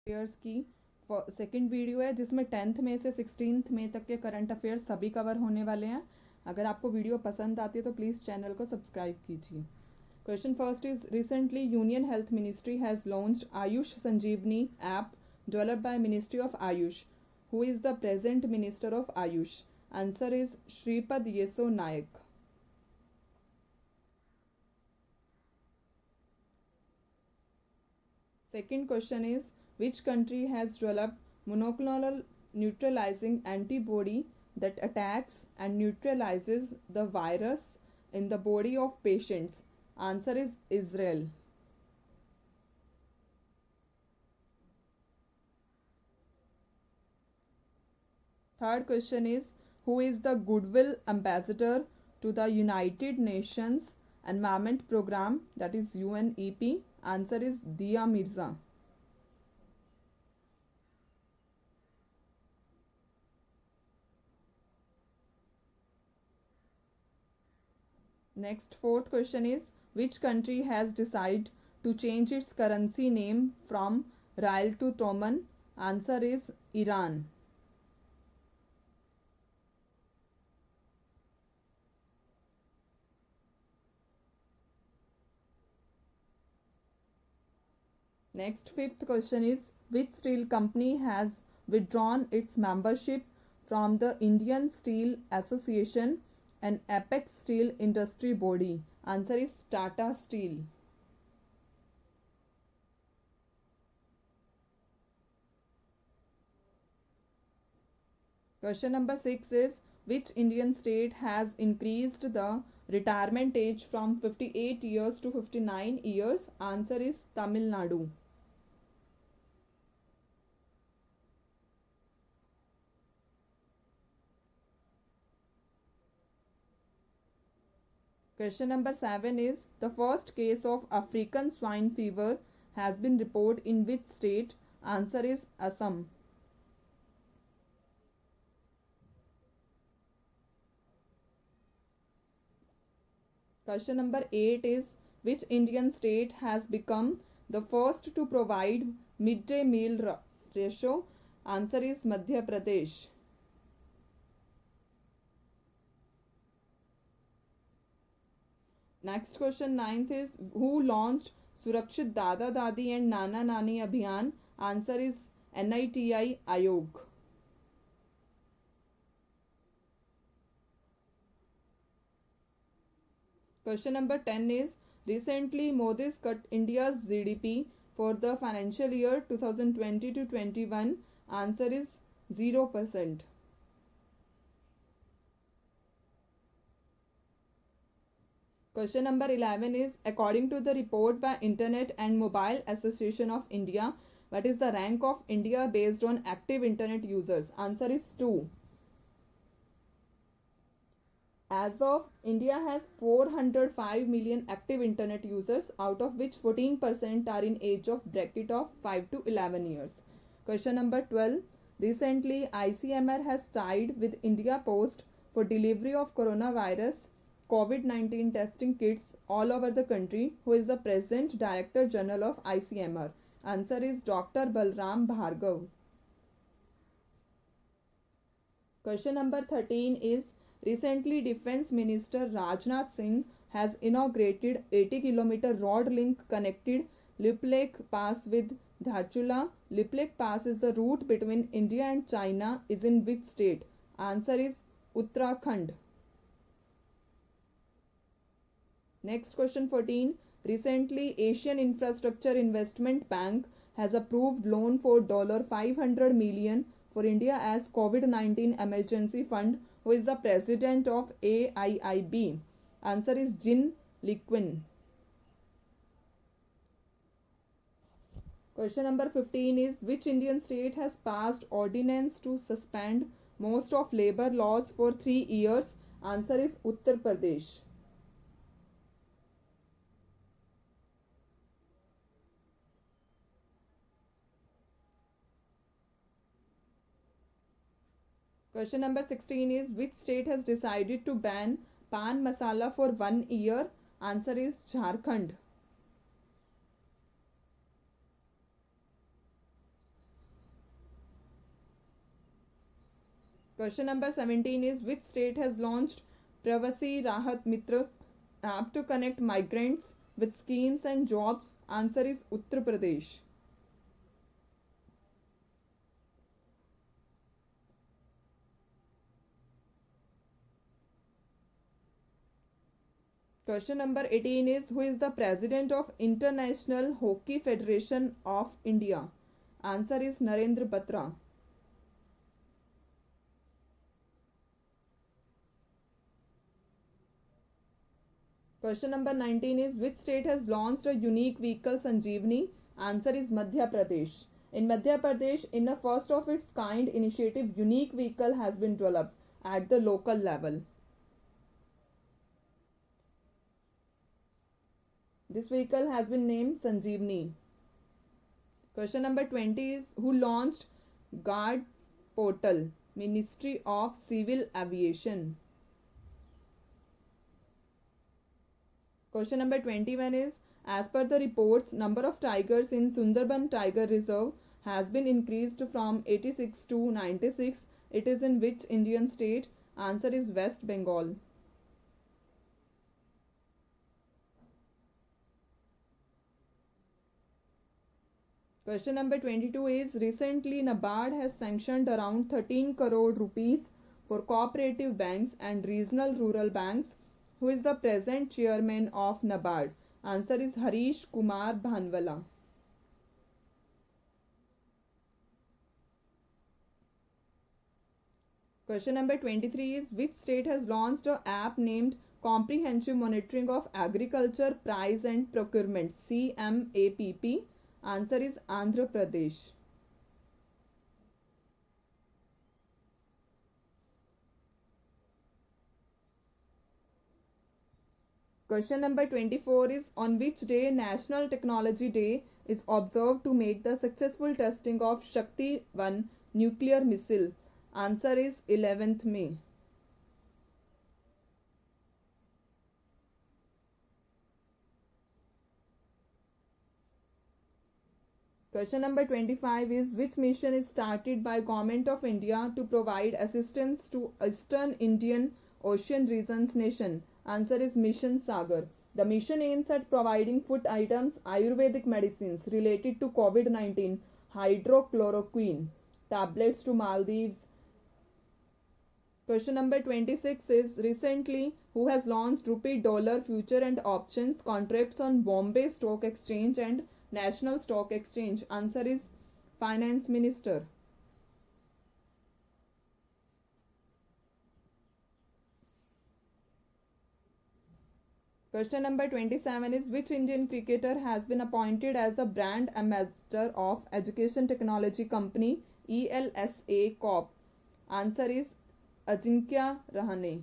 Affairs की second video है जिसमें 10th में से 16th में तक के करंट अफेयर्स सभी कवर होने वाले हैं। अगर आपको वीडियो पसंद आती है तो प्लीज़ चैनल को सब्सक्राइब कीजिए। Question first is recently union health ministry has launched Ayush Sanjeevani app developed by ministry of Ayush. Who is the present minister of Ayush? Answer is Shripad Yesso Naik. Second question is, which country has developed monoclonal neutralizing antibody that attacks and neutralizes the virus in the body of patients? Answer is Israel. Third question is, who is the Goodwill Ambassador to the United Nations Environment Programme, that is UNEP? Answer is Dia Mirza. Next, fourth question is, which country has decided to change its currency name from Rial to Toman? Answer is Iran. Next, fifth question is, which steel company has withdrawn its membership from the Indian Steel Association, an apex steel industry body? Answer is Tata Steel. Question number 6 is, which Indian state has increased the retirement age from 58 years to 59 years? Answer is Tamil Nadu. Question number 7 is, the first case of African swine fever has been reported in which state? Answer is Assam. Question number 8 is, which Indian state has become the first to provide midday meal ratio? Answer is Madhya Pradesh. Next question, ninth is, who launched Surakshit Dada Dadi and Nana Nani Abhiyan? Answer is NITI Ayog. Question number 10 is, recently Modi's cut India's GDP for the financial year 2020 to 21. Answer is 0%. Question number 11 is, according to the report by Internet and Mobile Association of India, what is the rank of India based on active internet users? Answer is 2. As of, India has 405 million active internet users, out of which 14% are in age of bracket of 5 to 11 years. Question number 12. Recently, ICMR has tied with India Post for delivery of coronavirus COVID-19 testing kits all over the country. Who is the present Director General of ICMR? Answer is Dr. Balram Bhargav. Question number 13 is, recently Defence Minister Rajnath Singh has inaugurated 80-kilometer road link connected Liplek Pass with Dhachula. Liplek Pass is the route between India and China, is in which state? Answer is Uttarakhand. Next question 14. Recently, Asian Infrastructure Investment Bank has approved loan for $500 million for India as COVID-19 emergency fund. Who is the president of AIIB? Answer is Jin Liquin. Question number 15 is, which Indian state has passed ordinance to suspend most of labor laws for 3 years? Answer is Uttar Pradesh. Question number 16 is, which state has decided to ban pan masala for 1 year? Answer is Jharkhand. Question number 17 is which state has launched Pravasi Rahat Mitra app to connect migrants with schemes and jobs? Answer is Uttar Pradesh. Question number 18 is who is the president of International Hockey Federation of India? Answer is Narendra Batra. Question number 19 is which state has launched a unique vehicle Sanjeevani? Answer is Madhya Pradesh. In Madhya Pradesh, in a first of its kind initiative, unique vehicle has been developed at the local level. This vehicle has been named Sanjeevani. Question number 20 is who launched Guard Portal? Ministry of Civil Aviation. Question number 21 is as per the reports, number of tigers in Sundarban Tiger Reserve has been increased from 86 to 96. It is in which Indian state? Answer is West Bengal. Question number 22 is recently NABARD has sanctioned around 13 crore rupees for cooperative banks and regional rural banks. Who is the present chairman of NABARD? Answer is Harish Kumar Bhanwala. Question number 23 is which state has launched an app named Comprehensive Monitoring of Agriculture Price and Procurement CMAPP? Answer is Andhra Pradesh. Question number 24 is on which day National Technology Day is observed to make the successful testing of Shakti 1 nuclear missile? Answer is 11th May. Question number 25 is which mission is started by Government of India to provide assistance to Eastern Indian Ocean region's nation? Answer is Mission Sagar. The mission aims at providing food items, Ayurvedic medicines related to COVID-19, hydrochloroquine, tablets to Maldives. Question number 26 is recently who has launched rupee dollar future and options contracts on Bombay Stock Exchange and National Stock Exchange? Answer is Finance Minister. Question number 27 is which Indian cricketer has been appointed as the brand ambassador of Education Technology Company ELSA Corp? Answer is Ajinkya Rahane.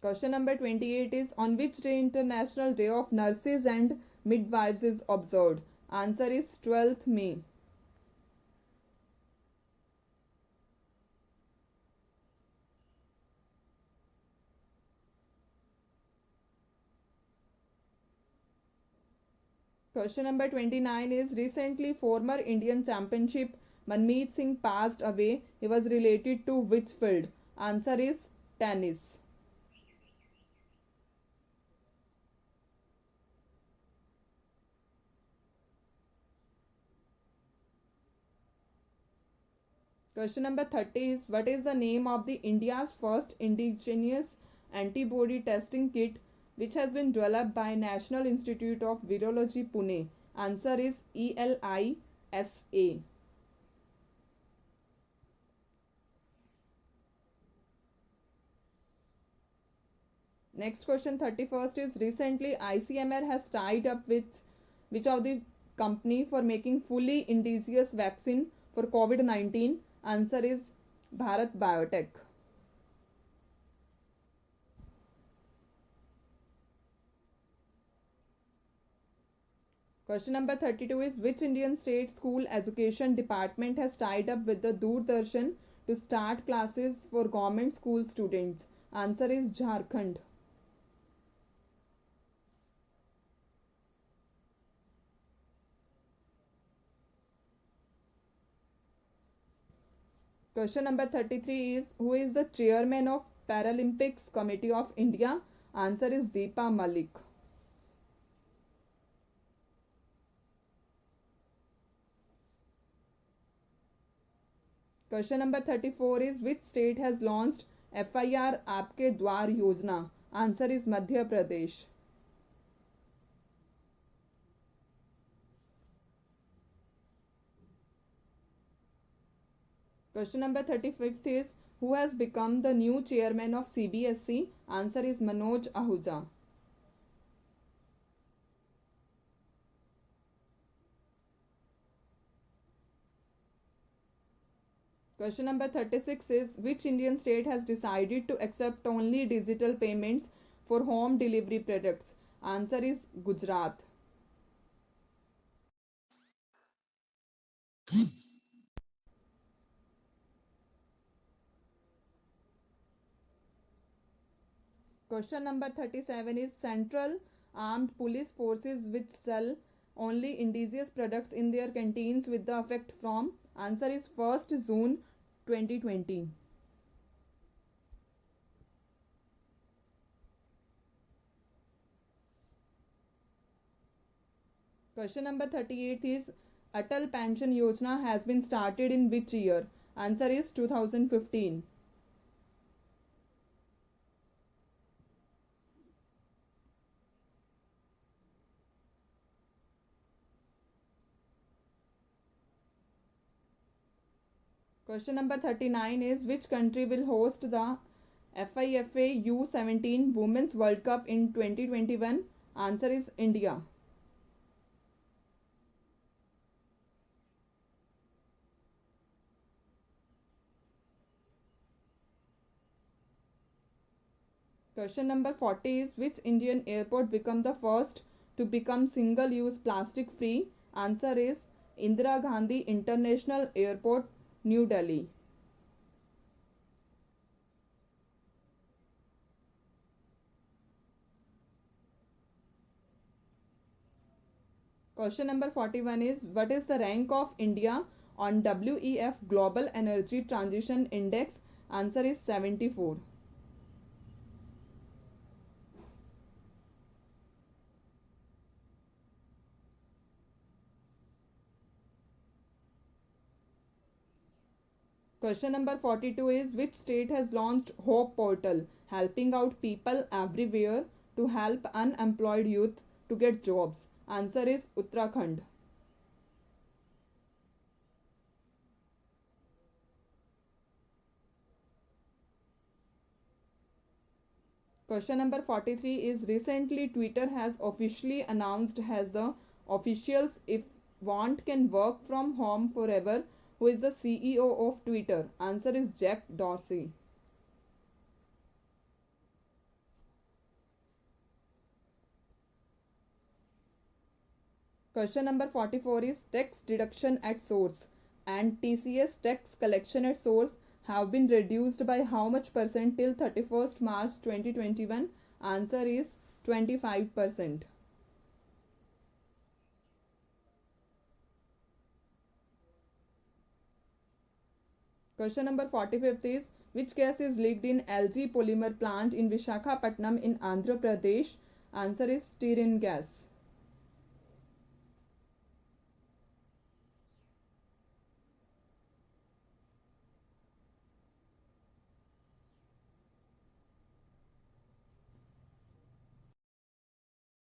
Question number 28 is on which day International Day of Nurses and Midwives is observed? Answer is 12th May. Question number 29 is recently former Indian Championship Manmeet Singh passed away. He was related to which field? Answer is tennis. Question number 30 is what is the name of the India's first indigenous antibody testing kit which has been developed by National Institute of Virology Pune? Answer is ELISA. Next question 31st is recently ICMR has tied up with which of the company for making fully indigenous vaccine for COVID-19? Answer is Bharat Biotech. Question number 32 is which Indian state school education department has tied up with the Doordarshan to start classes for government school students? Answer is Jharkhand. Question number 33 is who is the chairman of Paralympics Committee of India? Answer is Deepa Malik. Question number 34 is which state has launched FIR Aapke Dwar Yojana? Answer is Madhya Pradesh. Question number 35th is who has become the new chairman of CBSE? Answer is Manoj Ahuja. Question number 36 is which Indian state has decided to accept only digital payments for home delivery products? Answer is Gujarat. Question number 37 is Central Armed Police Forces which sell only indigenous products in their canteens with the effect from? Answer is 1st June 2020. Question number 38 is Atal Pension Yojana has been started in which year? Answer is 2015. Question number 39 is which country will host the FIFA U17 Women's World Cup in 2021? Answer is India. Question number 40 is which Indian airport become the first to become single-use plastic free? Answer is Indira Gandhi International Airport, New Delhi. Question number 41 is what is the rank of India on WEF Global Energy Transition Index? Answer is 74. Question number 42 is which state has launched Hope Portal, helping out people everywhere to help unemployed youth to get jobs? Answer is Uttarakhand. Question number 43 is recently Twitter has officially announced has the officials if want can work from home forever. Who is the CEO of Twitter? Answer is Jack Dorsey. Question number 44 is tax deduction at source and TCS tax collection at source have been reduced by how much percent till 31st March 2021? Answer is 25%. Question number 45th is which gas is leaked in LG polymer plant in Visakhapatnam in Andhra Pradesh? Answer is stearin gas.